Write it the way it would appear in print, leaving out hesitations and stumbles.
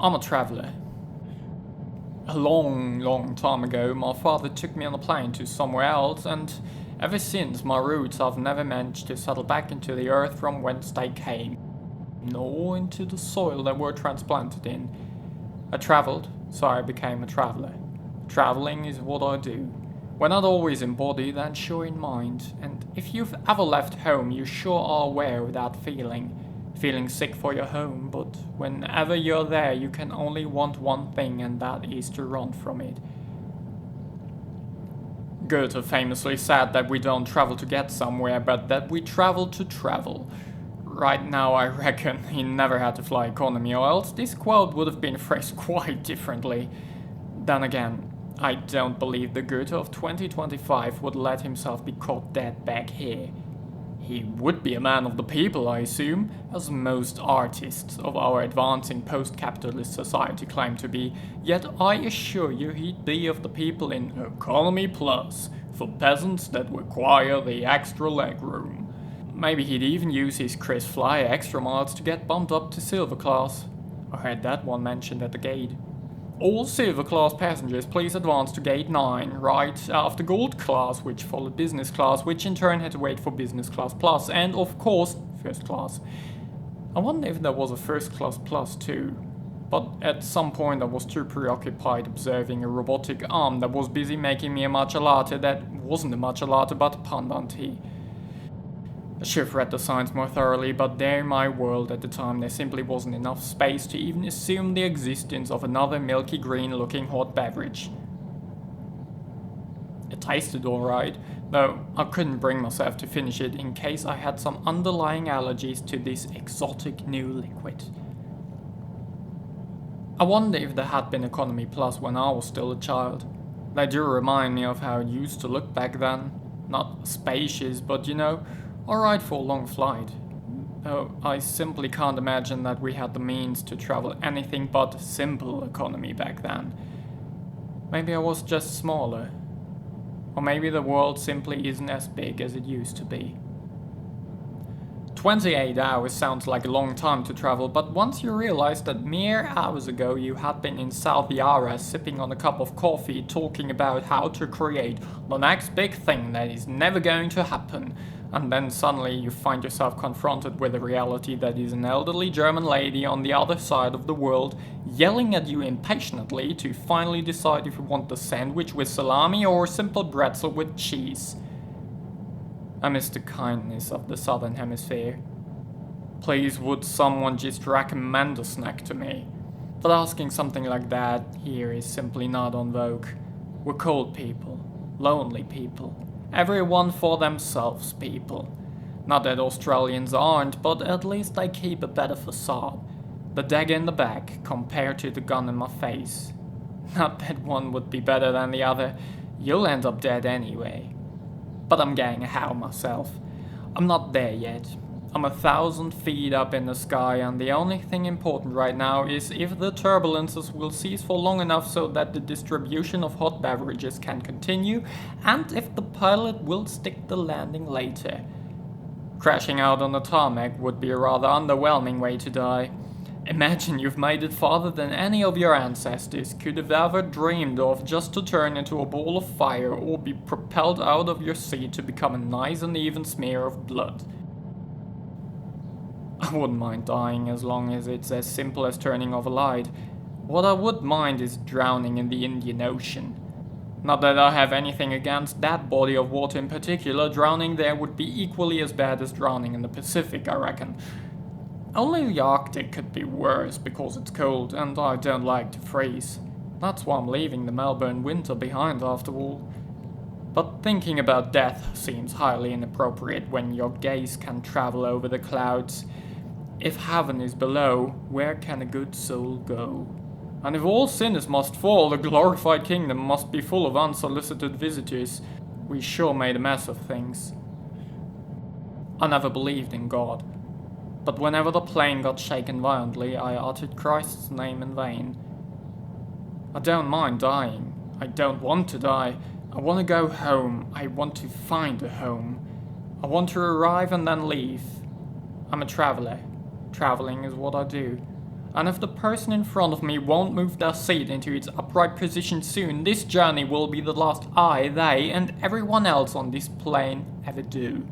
I'm a traveller. A long time ago, my father took me on a plane to somewhere else, and ever since my roots have never managed to settle back into the earth from whence they came, nor into the soil they were transplanted in. I travelled, so I became a traveller. Travelling is what I do. We're not always in body, then sure in mind, and if you've ever left home, you sure are aware of that feeling. Feeling sick for your home, but whenever you're there, you can only want one thing, and that is to run from it. Goethe famously said that we don't travel to get somewhere, but that we travel to travel. Right now, I reckon he never had to fly economy, or else this quote would have been phrased quite differently. Then again, I don't believe the Goethe of 2025 would let himself be caught dead back here. He would be a man of the people, I assume, as most artists of our advancing post-capitalist society claim to be, yet I assure you he'd be of the people in economy plus, for peasants that require the extra legroom. Maybe he'd even use his Chris Flyer extra miles to get bumped up to silver class. I heard that one mentioned at the gate. All silver class passengers please advance to gate 9, right after gold class, which followed business class, which in turn had to wait for business class plus, and of course, first class. I wonder if there was a first class plus too, but at some point I was too preoccupied observing a robotic arm that was busy making me a matcha latte that wasn't a matcha latte but a pandan tea. I should have read the signs more thoroughly, but there in my world at the time there simply wasn't enough space to even assume the existence of another milky green looking hot beverage. It tasted alright, though I couldn't bring myself to finish it in case I had some underlying allergies to this exotic new liquid. I wonder if there had been economy plus when I was still a child. They do remind me of how it used to look back then. Not spacious, but alright for a long flight. Though I simply can't imagine that we had the means to travel anything but simple economy back then. Maybe I was just smaller. Or maybe the world simply isn't as big as it used to be. 28 hours sounds like a long time to travel, but once you realize that mere hours ago you had been in South Yara sipping on a cup of coffee talking about how to create the next big thing that is never going to happen, and then suddenly you find yourself confronted with the reality that is an elderly German lady on the other side of the world yelling at you impatiently to finally decide if you want the sandwich with salami or a simple pretzel with cheese. I miss the kindness of the southern hemisphere. Please would someone just recommend a snack to me? But asking something like that here is simply not en vogue. We're cold people, lonely people, everyone for themselves people. Not that Australians aren't, but at least they keep a better facade. The dagger in the back compared to the gun in my face. Not that one would be better than the other, you'll end up dead anyway. But I'm getting a how myself. I'm not there yet. I'm 1,000 feet up in the sky, and the only thing important right now is if the turbulences will cease for long enough so that the distribution of hot beverages can continue, and if the pilot will stick the landing later. Crashing out on the tarmac would be a rather underwhelming way to die. Imagine you've made it farther than any of your ancestors could have ever dreamed of, just to turn into a ball of fire or be propelled out of your seat to become a nice and even smear of blood. I wouldn't mind dying as long as it's as simple as turning off a light. What I would mind is drowning in the Indian Ocean. Not that I have anything against that body of water in particular, drowning there would be equally as bad as drowning in the Pacific, I reckon. Only the Arctic could be worse because it's cold and I don't like to freeze. That's why I'm leaving the Melbourne winter behind after all. But thinking about death seems highly inappropriate when your gaze can travel over the clouds. If heaven is below, where can a good soul go? And if all sinners must fall, the glorified kingdom must be full of unsolicited visitors. We sure made a mess of things. I never believed in God. But whenever the plane got shaken violently, I uttered Christ's name in vain. I don't mind dying. I don't want to die. I want to go home. I want to find a home. I want to arrive and then leave. I'm a traveller. Travelling is what I do. And if the person in front of me won't move their seat into its upright position soon, this journey will be the last I, they, and everyone else on this plane ever do.